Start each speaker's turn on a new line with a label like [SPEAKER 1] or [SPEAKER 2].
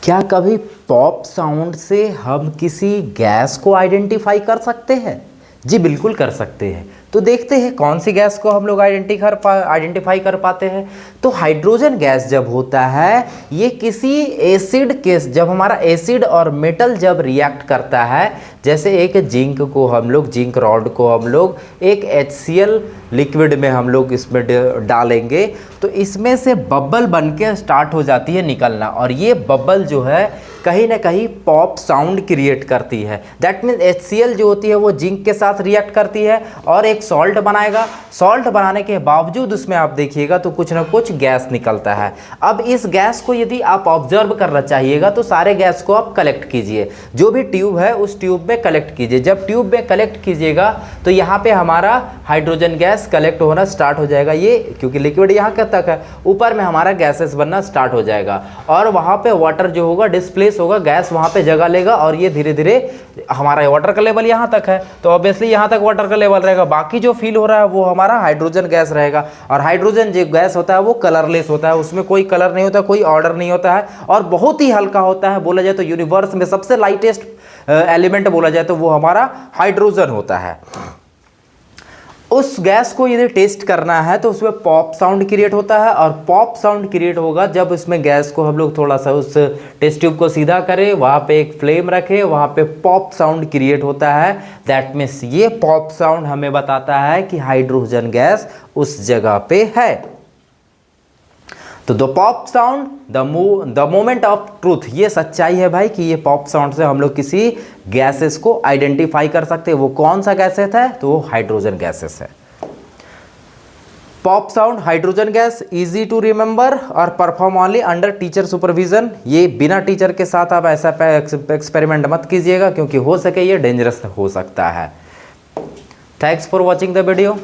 [SPEAKER 1] क्या कभी pop sound से हम किसी गैस को आइडेंटिफाई कर सकते हैं? जी बिल्कुल कर सकते हैं। तो देखते हैं कौन सी गैस को हम लोग आइडेंटिफाई कर पाते हैं। तो हाइड्रोजन गैस जब होता है ये किसी एसिड के, जब हमारा एसिड और मेटल जब रिएक्ट करता है, जैसे एक जिंक को हम लोग, जिंक रॉड को हम लोग एक HCl लिक्विड में हम लोग इसमें डालेंगे तो इसमें से बबल बन के स्टार्ट हो जाती है निकलना, और ये बबल जो है कहीं ना कहीं पॉप साउंड क्रिएट करती है। दैट मीन्स HCl जो होती है वो जिंक के साथ रिएक्ट करती है और एक सॉल्ट बनाएगा। सॉल्ट बनाने के बावजूद उसमें आप देखिएगा तो कुछ ना कुछ गैस निकलता है। अब इस गैस को यदि आप ऑब्जर्व करना चाहिएगा तो सारे गैस को आप कलेक्ट कीजिए, जो भी ट्यूब है उस ट्यूब में कलेक्ट कीजिए। जब ट्यूब में कलेक्ट कीजिएगा तो यहाँ पे हमारा हाइड्रोजन गैस कलेक्ट होना स्टार्ट हो जाएगा। ये क्योंकि लिक्विड यहाँ तक है, ऊपर में हमारा गैसेस बनना स्टार्ट हो जाएगा और वहाँ पे वाटर जो होगा डिस्प्लेस होगा, गैस वहाँ पे जगह लेगा और ये धीरे धीरे हमारा वाटर का लेवल यहाँ तक है तो ऑब्वियसली यहाँ तक वाटर का लेवल रहेगा। बाकी जो फील हो रहा है वो हमारा हाइड्रोजन गैस रहेगा। और हाइड्रोजन जो गैस होता है वो कलरलेस होता है, उसमें कोई कलर नहीं होता, कोई ऑर्डर नहीं होता है और बहुत ही हल्का होता है। बोला जाए तो यूनिवर्स में सबसे लाइटेस्ट एलिमेंट बोला जाए तो वो हमारा हाइड्रोजन होता है। उस गैस को यदि टेस्ट करना है तो उसमें पॉप साउंड क्रिएट होता है और पॉप साउंड क्रिएट होगा जब उसमें गैस को हम लोग थोड़ा सा उस टेस्ट ट्यूब को सीधा करें, वहाँ पे एक फ्लेम रखें, वहाँ पे पॉप साउंड क्रिएट होता है। दैट मीन्स ये पॉप साउंड हमें बताता है कि हाइड्रोजन गैस उस जगह पे है। तो the pop sound the moment of truth, ये सच्चाई है भाई कि ये पॉप साउंड से हम लोग किसी गैसेस को आइडेंटिफाई कर सकते हैं। वो कौन सा गैसेस है? तो वो हाइड्रोजन गैसेस है। Pop sound hydrogen gas, easy to remember और perform only under teacher supervision. ये बिना टीचर के साथ आप ऐसा एक्सपेरिमेंट मत कीजिएगा क्योंकि हो सके ये डेंजरस हो सकता है। Thanks for watching the video.